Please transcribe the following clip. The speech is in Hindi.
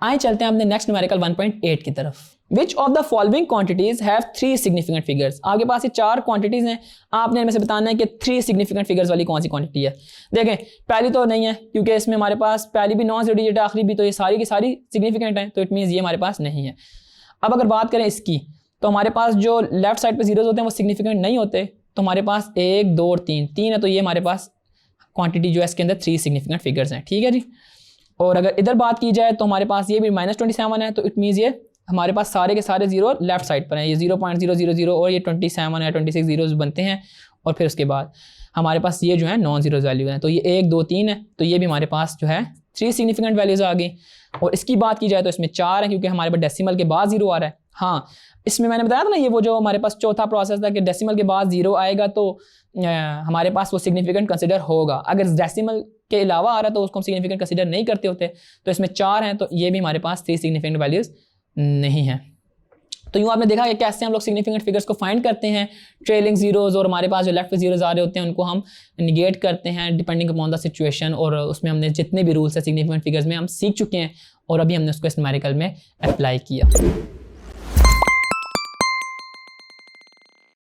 आए चलते हैं अपने नेक्स्ट न्यूमेरिकल 1.8 की तरफ। Which of the following quantities have 3 significant figures? आपके पास ये 4 क्वांटिटीज हैं, आपने इनमें से बताना है कि 3 सिग्निफिकेंट फिगर्स वाली कौन सी क्वांटिटी है। देखें पहली तो नहीं है क्योंकि इसमें हमारे पास पहली भी नॉन जीरो डिजिट है, आखिरी भी, तो ये सारी की सारी सिग्निफिकेंट है, तो इट मीन्स ये हमारे पास नहीं है। अब अगर बात करें इसकी, तो हमारे पास जो लेफ्ट साइड पे जीरोज होते हैं वो सिग्निफिकेंट नहीं होते, तो हमारे पास 1 2 और 3 है, तो ये हमारे पास क्वांटिटी जो है इसके अंदर 3 सिग्निफिकेंट फिगर्स हैं। ठीक है जी। और अगर इधर बात की जाए तो हमारे पास ये भी -27 है, तो इट मीन्स ये हमारे पास सारे के सारे जीरो लेफ्ट साइड पर हैं, ये 0.000 और ये 27 है, 26 जीरोज बनते हैं। और फिर उसके बाद हमारे पास ये जो है नॉन जीरोज वैल्यू हैं, तो ये 1 2 3 है, तो ये भी हमारे पास जो है 3 सिग्निफिकेंट वैल्यूज आ गई। और इसकी बात की जाए तो इसमें 4 है क्योंकि हमारे पास डेसिमल के बाद जीरो आ रहा है। हाँ, इसमें मैंने बताया था ना, ये वो जो हमारे पास चौथा प्रोसेस था कि डेसिमल के बाद जीरो आएगा तो हमारे पास वो सिग्निफिकेंट कंसिडर होगा। अगर डेसिमल के अलावा आ रहा है तो उसको हम सिग्निफिकेंट कंसिडर नहीं करते होते। तो इसमें 4 हैं, तो ये भी हमारे पास 3 सिग्निफिकेंट वैल्यूज नहीं है। तो यूँ आपने देखा कि कैसे हम लोग सिग्निफिकेंट फिगर्स को फाइंड करते हैं। ट्रेलिंग जीरोज और हमारे पास जो लेफ्ट पे जीरोज आ रहे होते हैं उनको हम निगेट करते हैं डिपेंडिंग अपॉन द सिचुएशन, और उसमें हमने जितने भी रूल्स है सिग्निफिकेंट फिगर्स में हम सीख चुके हैं और अभी हमने उसको इस न्यूमेरिकल में अप्लाई किया।